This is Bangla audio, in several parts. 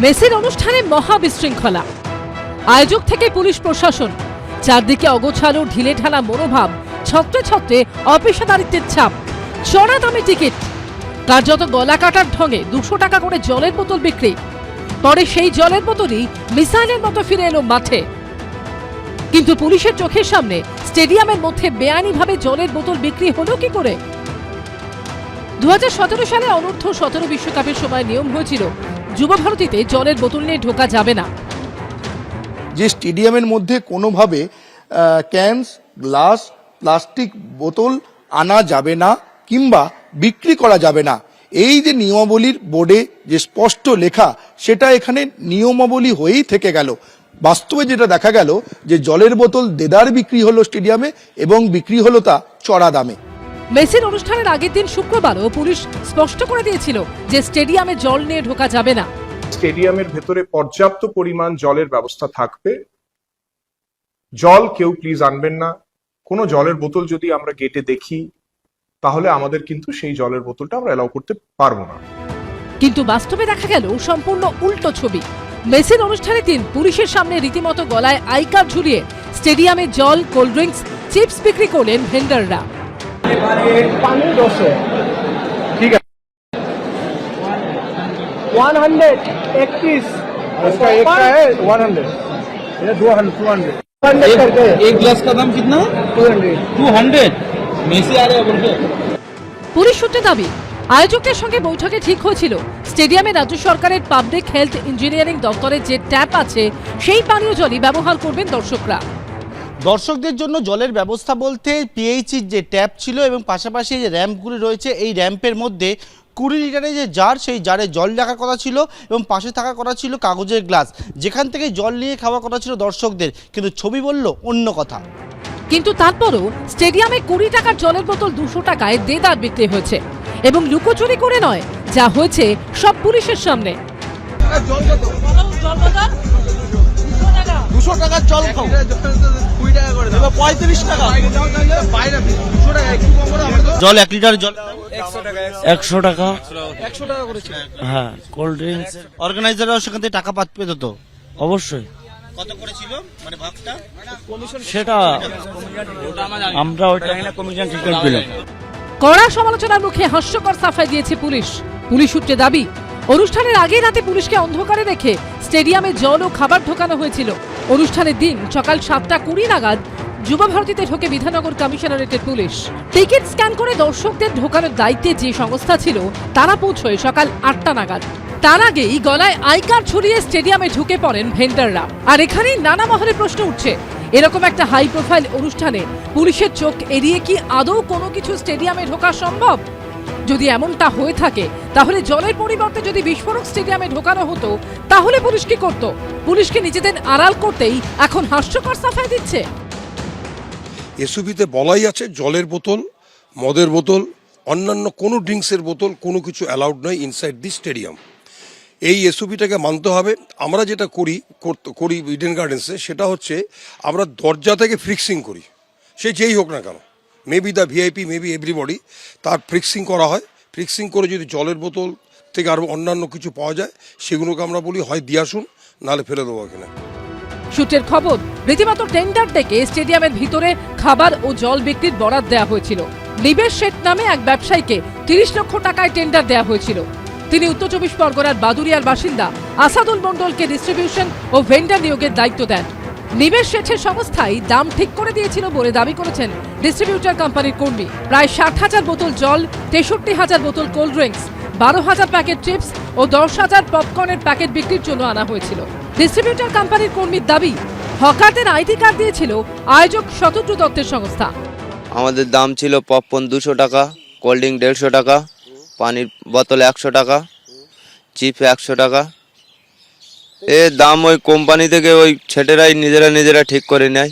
মেসির অনুষ্ঠানে মহা বিশৃঙ্খলা, আয়োজক থেকে পুলিশ প্রশাসন, চারদিকে অগোছালো ঢিলেঢালা মনোভাব, ছত্রে ছত্রে অপেশাদারিত্বের ছাপ, চড়া দামে টিকিট, কার্যত গলা কাটার ঢঙে 200 টাকা করে জলের বোতল বিক্রি। পরে সেই জলের বোতলই মিসাইলের মতো ফিরে এলো মাঠে। কিন্তু পুলিশের চোখের সামনে স্টেডিয়ামের মধ্যে বেআইনিভাবে জলের বোতল বিক্রি হলো কি করে? 2017 সালে অনূর্ধ্ব 17 বিশ্বকাপের সময় নিয়ম হয়েছিল যুব ভারতীতে জলের বোতল নিয়ে ঢোকা যাবে না। যে স্টেডিয়ামের মধ্যে কোনোভাবে ক্যানস, গ্লাস, প্লাস্টিক বোতল আনা যাবে না কিংবা বিক্রি করা যাবে না, এই যে নিয়মাবলীর বোর্ডে যে স্পষ্ট লেখা, সেটা এখানে নিয়মাবলী হয়েই থেকে গেল। বাস্তবে যেটা দেখা গেল যে জলের বোতল দেদার বিক্রি হলো স্টেডিয়ামে এবং বিক্রি হলো তা চড়া দামে। মেসির অনুষ্ঠানের আগের দিন শুক্রবারও পুলিশ স্পষ্ট করে দিয়েছিল যে স্টেডিয়ামে জল নিয়ে ঢোকা যাবে না। স্টেডিয়ামের ভেতরে পর্যাপ্ত পরিমাণ জলের ব্যবস্থা থাকবে। জল কেউ প্লিজ আনবেন না। কোনো জলের বোতল যদি আমরা গেটে দেখি তাহলে আমাদের কিন্তু সেই জলের বোতলটা আমরা অ্যালাউ করতে পারবো না। কিন্তু বাস্তবে দেখা গেল সম্পূর্ণ উল্টো ছবি। মেসির অনুষ্ঠানের দিন পুলিশের সামনে রীতিমতো গলায় আই কার্ড ঝুলিয়ে স্টেডিয়ামে জল, কোল্ড ড্রিঙ্কস, চিপস বিক্রি করলেন ভেন্ডাররা। ठीक है 100 एक पीस, इसका एक का है 100, ये 200 एक ग्लास का दाम कितना? 200 मेसी आ रहे हैं बोल के। পুলিশ সূত্রে দাবি, আয়োজকদের সঙ্গে বৈঠকে ঠিক হয়েছিল স্টেডিয়ামে রাজ্য সরকারের পাবলিক হেলথ ইঞ্জিনিয়ারিং দপ্তরের যে ট্যাপ আছে সেই পানীয় জলই ব্যবহার করবেন দর্শকরা। দর্শকদের জন্য জলের ব্যবস্থা বলতে পিএইচির যে ট্যাপ ছিল এবং পাশাপাশি যে র্যাম্পগুলি রয়েছে, এই র্যাম্পের মধ্যে 20 লিটারের যে জার, সেই জারে জল রাখার কথা ছিল এবং পাশে থাকার কথা ছিল কাগজের গ্লাস, যেখান থেকে জল নিয়ে খাওয়ার কথা ছিল দর্শকদের। কিন্তু ছবি বলল অন্য কথা। কিন্তু তারপরও স্টেডিয়ামে 20 টাকার জলের বোতল 200 টাকায় দেদার বিক্রি হয়েছে এবং লুকোচুরি করে নয়, যা হয়েছে সব পুলিশের সামনে। 200 টাকার জল খাও, 35 টাকা জল, 1 লিটার জল 100 টাকা করেছে। হ্যাঁ, কোল্ড ড্রিঙ্কস অর্গানাইজাররা সেখান থেকে টাকা পেত তো অবশ্যই। কত করেছিল মানে ভাগটা? সেটা আমরা ওইটা কমিশন ঠিক করে দিলাম। কড়া সমালোচনার মুখে হাস্যকর সাফাই দিয়েছে পুলিশ। পুলিশ সূত্রে দাবি, অনুষ্ঠানের আগেই রাতে পুলিশকে অন্ধকারে রেখে স্টেডিয়ামে জল ও খাবার ঢোকানো হয়েছিল। অনুষ্ঠানের দিন সকাল 7:20 নাগাদ যুব ভারতীতে ঢোকে বিধাননগর কমিশনারেটের পুলিশ। টিকিট স্ক্যান করে দর্শকদের ঢোকানোর দায়িত্বে যে সংস্থা ছিল তারা পৌঁছয় সকাল 8টা নাগাদ। তার আগেই গলায় আই কার্ড ছড়িয়ে স্টেডিয়ামে ঢুকে পড়েন ভেন্ডাররা। আর এখানেই নানা মহলে প্রশ্ন উঠছে, এরকম একটা হাই প্রোফাইল অনুষ্ঠানে পুলিশের চোখ এড়িয়ে কি আদৌ কোনো কিছু স্টেডিয়ামে ঢোকা সম্ভব? যদি এমনটা হয়ে থাকে তাহলে জলের পরিবর্তে যদি বিস্ফোরক স্টেডিয়ামে ঢোকানো হতো তাহলে পুলিশ কি করত? পুলিশকে নিজেদের আড়াল করতেই এখন হাস্যকর সাফাই দিচ্ছে। এসওপিতে বলাই আছে জলের বোতল, মদের বোতল, অন্যান্য কোনো ড্রিঙ্কসের বোতল কোনো কিছু অ্যালাউড নয় ইনসাইড দি স্টেডিয়াম। এই এসওপিটাকে মানতে হবে। আমরা যেটা করি ইডেন গার্ডেন্সে, সেটা হচ্ছে আমরা দরজা থেকে ফিক্সিং করি, সে যেই হোক না কেন, maybe the VIP, maybe everybody, তার ফিক্সিং করা হয়। ফিক্সিং করে যদি জলের বোতল থেকে আরও অন্যান্য কিছু পাওয়া যায় সেগুলোকে আমরা বলি হয় দিয়ে আসুন, নাহলে ফেলে দেবো এখানে। সূত্রের খবর, রীতিমতো টেন্ডার ডেকে স্টেডিয়ামের ভিতরে খাবার ও জল বিক্রির বরাদ দেওয়া হয়েছিল। নিবেশ শেঠ নামে এক ব্যবসায়ীকে 30 লক্ষ টাকায় টেন্ডার দেওয়া হয়েছিল। তিনি উত্তর 24 পরগনার বাদুরিয়ার বাসিন্দা আসাদুল মণ্ডলকে ডিস্ট্রিবিউশন ও ভেন্ডার নিয়োগের দায়িত্ব দেন। নিবেশ শেঠের সংস্থাই দাম ঠিক করে দিয়েছিল বলে দাবি করেছেন ডিস্ট্রিবিউটর কোম্পানির কর্মী। প্রায় 60,000 বোতল জল, 63,000 বোতল কোল্ড ড্রিঙ্কস, 12,000 প্যাকেট চিপস ও 10,000 পপকর্নের প্যাকেট বিক্রির জন্য আনা হয়েছিল। ডিস্ট্রিবিউটর কোম্পানির কর্মীর দাবি, হকারদের আইডি কার্ড দিয়েছিল আয়োজক শতদ্রু দত্তের সংস্থা। আমাদের দাম ছিল পপকর্ন 200 টাকা, কোল্ড ড্রিঙ্ক 150 টাকা, পানির বোতল 100 টাকা, চিপস 100 টাকা। এর দাম ওই কোম্পানি থেকে ওই ছেটেরাই নিজেরা ঠিক করে নেয়।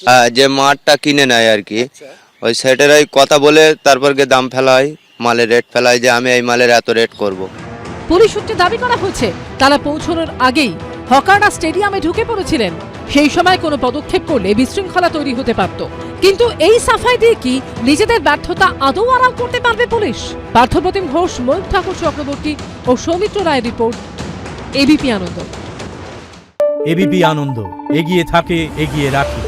হ্যাঁ, যে মাঠটা কিনে নেয় আর কি, ওই ছেটেরাই কথা বলে তারপর গিয়ে দাম ফেলা হয়, মালের রেট ফেলা হয় যে আমি এই মালের এত রেট করব। পুলিশ সূত্রে দাবি করা হচ্ছে তারা পৌঁছানোর আগেই হকাররা স্টেডিয়ামে ঢুকে পড়েছিলেন। সেই সময় কোনো পদক্ষেপ করলে বিশৃঙ্খলা তৈরি হতে পারত। কিন্তু এই সাফাই দিয়ে কি নিজেদের ব্যর্থতা আদৌ আড়াল করতে পারবে পুলিশ? পার্থপ্রতিম ঘোষ, ময়ূর ঠাকুর চক্রবর্তী ও সৌমিত্র রায়ের রিপোর্ট, এবিপি আনন্দ। এবিপি আনন্দ, এগিয়ে থাকে, এগিয়ে রাখে।